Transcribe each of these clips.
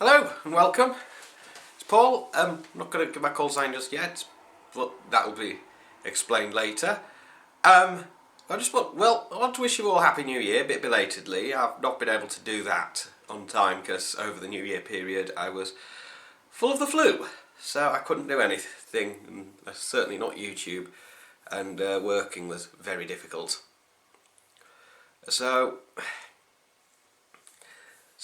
Hello and welcome. It's Paul. I'm not going to give my call sign just yet, but that will be explained later. I want to wish you all a Happy New Year, a bit belatedly. I've not been able to do that on time because over the New Year period I was full of the flu, so I couldn't do anything, and certainly not YouTube, and working was very difficult. So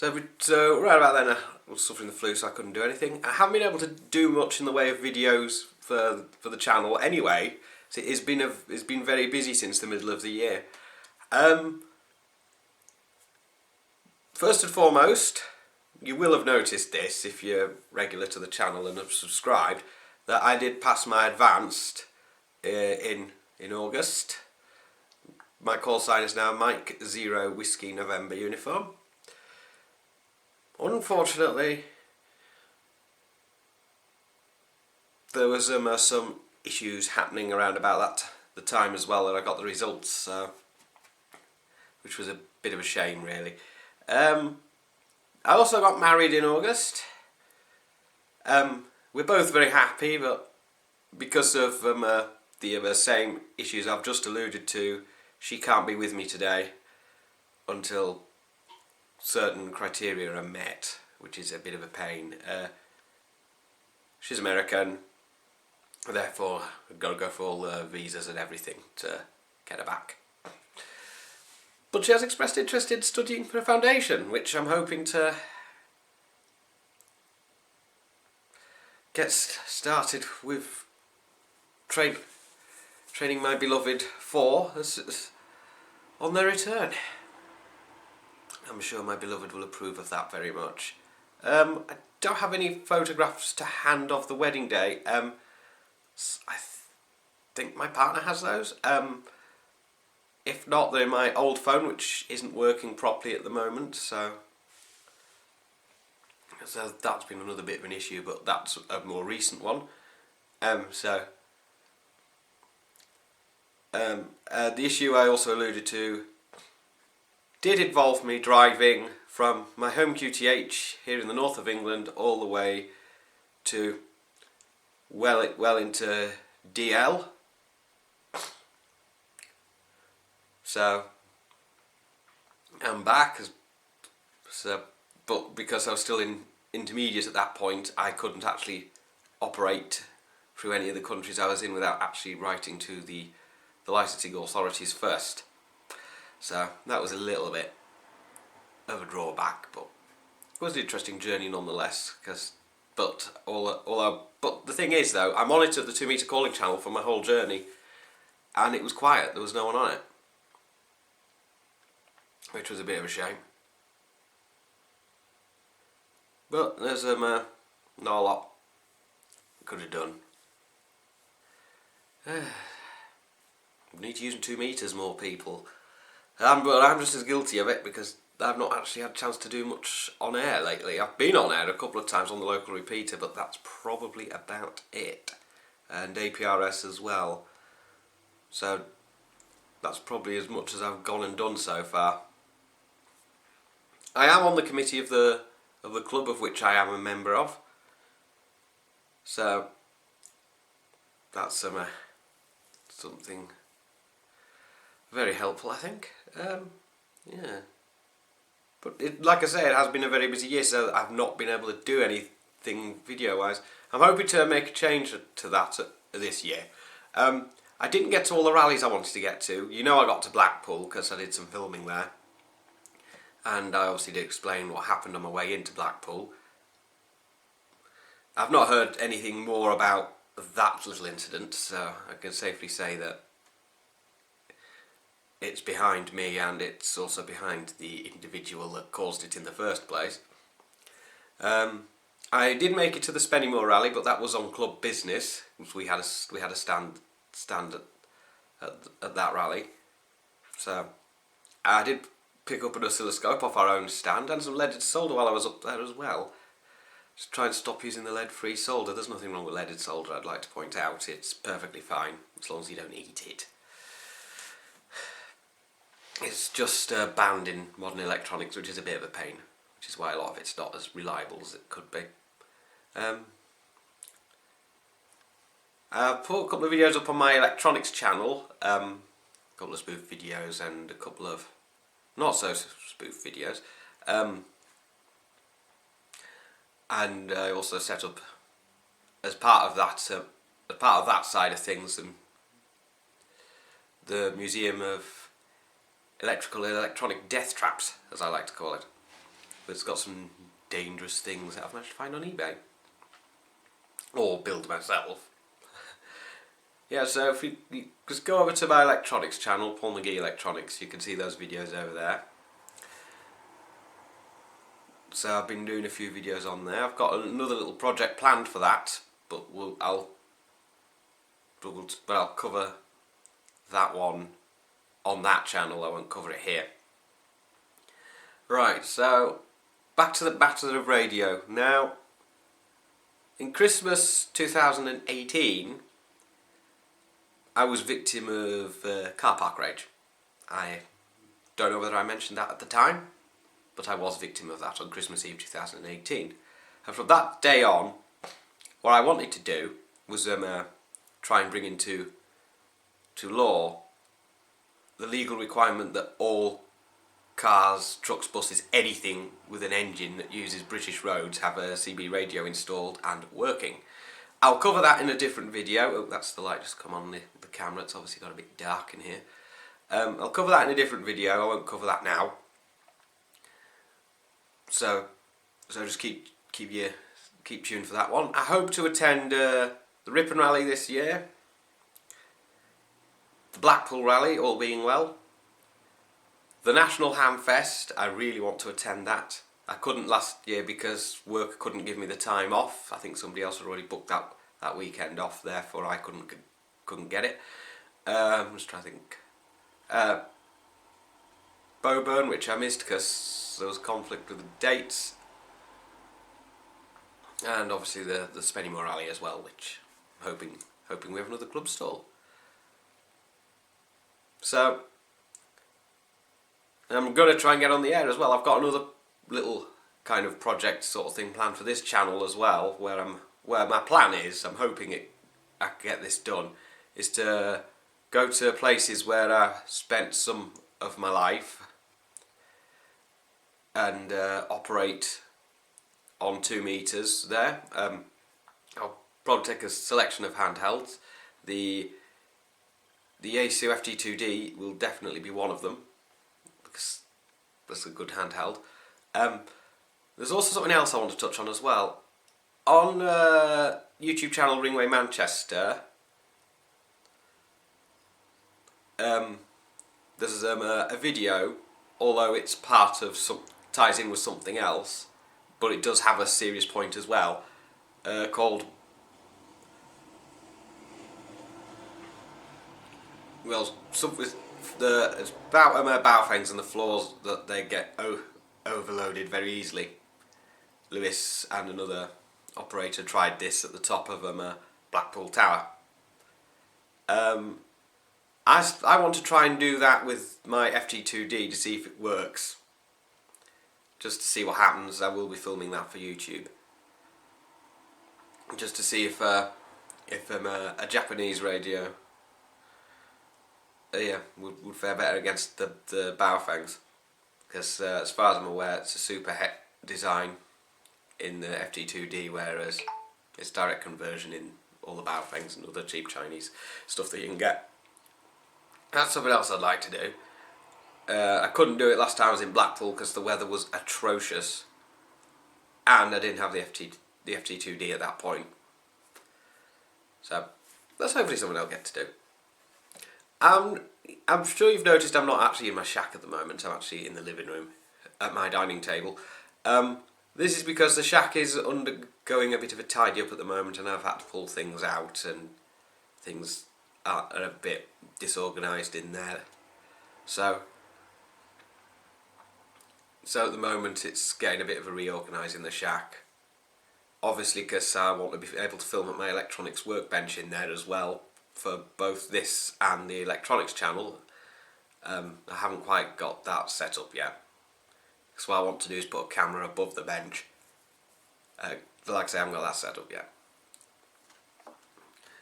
right about then I was suffering the flu, so I couldn't do anything. I haven't been able to do much in the way of videos for the channel anyway. So it's been very busy since the middle of the year. First and foremost, you will have noticed this if you're regular to the channel and have subscribed, that I did pass my advanced in August. My call sign is now Mike 0 Whiskey November uniform. Unfortunately, there was some issues happening around about the time as well that I got the results, which was a bit of a shame, really. I also got married in August. We're both very happy, but because of the same issues I've just alluded to, she can't be with me today until certain criteria are met, which is a bit of a pain. She's American, therefore I've got to go for all the visas and everything to get her back. But she has expressed interest in studying for a foundation, which I'm hoping to get started with training my beloved for on their return. I'm sure my beloved will approve of that very much. I don't have any photographs to hand of the wedding day. I think my partner has those. If not, they're in my old phone, which isn't working properly at the moment. So that's been another bit of an issue, but that's a more recent one. The issue I also alluded to did involve me driving from my home QTH here in the north of England all the way to well into DL. So I'm back, but because I was still in intermediate at that point, I couldn't actually operate through any of the countries I was in without actually writing to the licensing authorities first. So that was a little bit of a drawback, but it was an interesting journey nonetheless. But the thing is, though, I monitored the 2 meter calling channel for my whole journey, and it was quiet. There was no one on it, which was a bit of a shame. But there's not a lot I could have done. Need to use 2 meters more, people. But I'm just as guilty of it because I've not actually had a chance to do much on air lately. I've been on air a couple of times on the local repeater, but that's probably about it. And APRS as well. So that's probably as much as I've gone and done so far. I am on the committee of the club of which I am a member of. So that's something very helpful, I think. Yeah. But like I say, it has been a very busy year, so I've not been able to do anything video-wise. I'm hoping to make a change to that this year. I didn't get to all the rallies I wanted to get to. You know, I got to Blackpool because I did some filming there. And I obviously did explain what happened on my way into Blackpool. I've not heard anything more about that little incident, so I can safely say that it's behind me, and it's also behind the individual that caused it in the first place. I did make it to the Spennymoor rally, but that was on club business. We had a stand at that rally, so I did pick up an oscilloscope off our own stand and some leaded solder while I was up there as well. Just try and stop using the lead-free solder. There's nothing wrong with leaded solder, I'd like to point out. It's perfectly fine as long as you don't eat it. It's just banned in modern electronics, which is a bit of a pain. which is why a lot of it's not as reliable as it could be. I've put a couple of videos up on my electronics channel, a couple of spoof videos and a couple of not so spoof videos, and I also set up as part of that side of things the Museum of Electrical and Electronic Death Traps, as I like to call it. It's got some dangerous things that I've managed to find on eBay or build myself. Yeah, so if you just go over to my electronics channel, Paul McGee Electronics, you can see those videos over there. So I've been doing a few videos on there. I've got another little project planned for that, but I'll cover that one on that channel. I won't cover it here. Right, so back to the battle of radio. Now, in Christmas 2018, I was victim of car park rage. I don't know whether I mentioned that at the time, but I was victim of that on Christmas Eve 2018. And from that day on, what I wanted to do was try and bring into law the legal requirement that all cars, trucks, buses, anything with an engine that uses British roads have a CB radio installed and working. I'll cover that in a different video. Oh, that's the light just come on the camera. It's obviously got a bit dark in here. I'll cover that in a different video. I won't cover that now. So just keep tuned for that one. I hope to attend the Ripon Rally this year, the Blackpool Rally, all being well, the National Ham Fest. I really want to attend that. I couldn't last year because work couldn't give me the time off. I think somebody else had already booked that weekend off, therefore I couldn't get it. I'm just trying to think. Bowburn, which I missed because there was conflict with the dates, and obviously the Spennymoor Rally as well, which I'm hoping we have another club stall. So I'm going to try and get on the air as well. I've got another little kind of project sort of thing planned for this channel as well, where my plan is, I'm hoping I can get this done, is to go to places where I spent some of my life and operate on 2 meters there. I'll probably take a selection of handhelds. The ACO FT2D will definitely be one of them, because that's a good handheld. There's also something else I want to touch on as well. On YouTube channel Ringway Manchester, there's a video, although it's part of ties in with something else, but it does have a serious point as well, called, well, it's about bow fangs and the flaws that they get overloaded very easily. Lewis and another operator tried this at the top of Blackpool Tower. I want to try and do that with my FT2D to see if it works. Just to see what happens. I will be filming that for YouTube. Just to see if a Japanese radio would fare better against the Baofangs. Because as far as I'm aware, it's a super het design in the FT2D, whereas it's direct conversion in all the Baofangs and other cheap Chinese stuff that you can get. That's something else I'd like to do. I couldn't do it last time I was in Blackpool because the weather was atrocious, and I didn't have the FT2D at that point. So that's hopefully something I'll get to do. I'm sure you've noticed I'm not actually in my shack at the moment. I'm actually in the living room at my dining table. This is because the shack is undergoing a bit of a tidy up at the moment, and I've had to pull things out, and things are a bit disorganised in there. So at the moment it's getting a bit of a reorganising the shack. Obviously, because I want to be able to film at my electronics workbench in there as well, for both this and the electronics channel. I haven't quite got that set up yet. Because what I want to do is put a camera above the bench. But like I say, I haven't got that set up yet.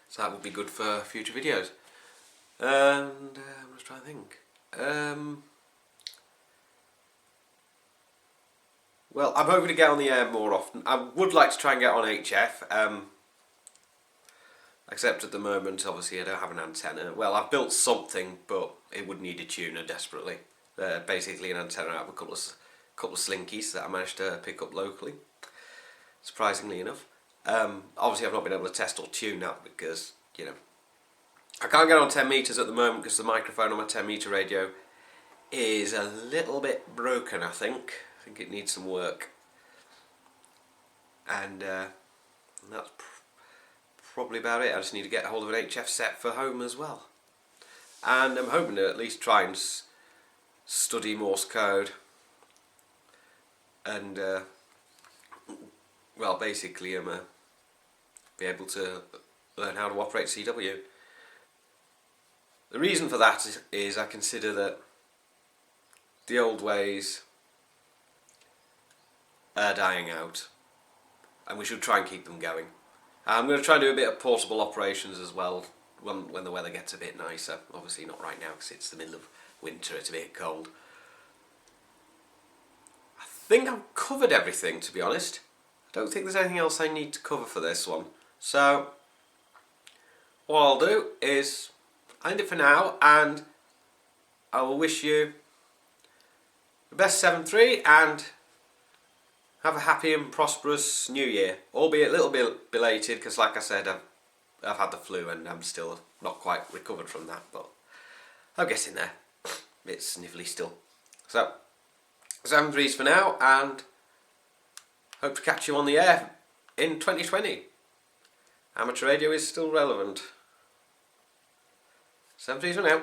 So that would be good for future videos. And I'm just trying to think. Well, I'm hoping to get on the air more often. I would like to try and get on HF. Except at the moment, obviously, I don't have an antenna. Well, I've built something, but it would need a tuner desperately. Basically, an antenna out of a couple of slinkies that I managed to pick up locally. Surprisingly enough. Obviously, I've not been able to test or tune that because, you know, I can't get on 10 metres at the moment because the microphone on my 10 metre radio is a little bit broken, I think. I think it needs some work. And that's probably about it. I just need to get hold of an HF set for home as well. And I'm hoping to at least try and study Morse code. And, well, basically be able to learn how to operate CW. The reason for that is I consider that the old ways are dying out, and we should try and keep them going. I'm going to try and do a bit of portable operations as well when the weather gets a bit nicer. Obviously not right now because it's the middle of winter, it's a bit cold. I think I've covered everything, to be honest. I don't think there's anything else I need to cover for this one. So what I'll do is end it for now, and I will wish you the best 7-3 and have a happy and prosperous new year. Albeit a little bit belated because, like I said, I've had the flu and I'm still not quite recovered from that, but I'm getting there. A bit sniffly still. So 7-3s for now, and hope to catch you on the air in 2020. Amateur radio is still relevant. 7-3s for now.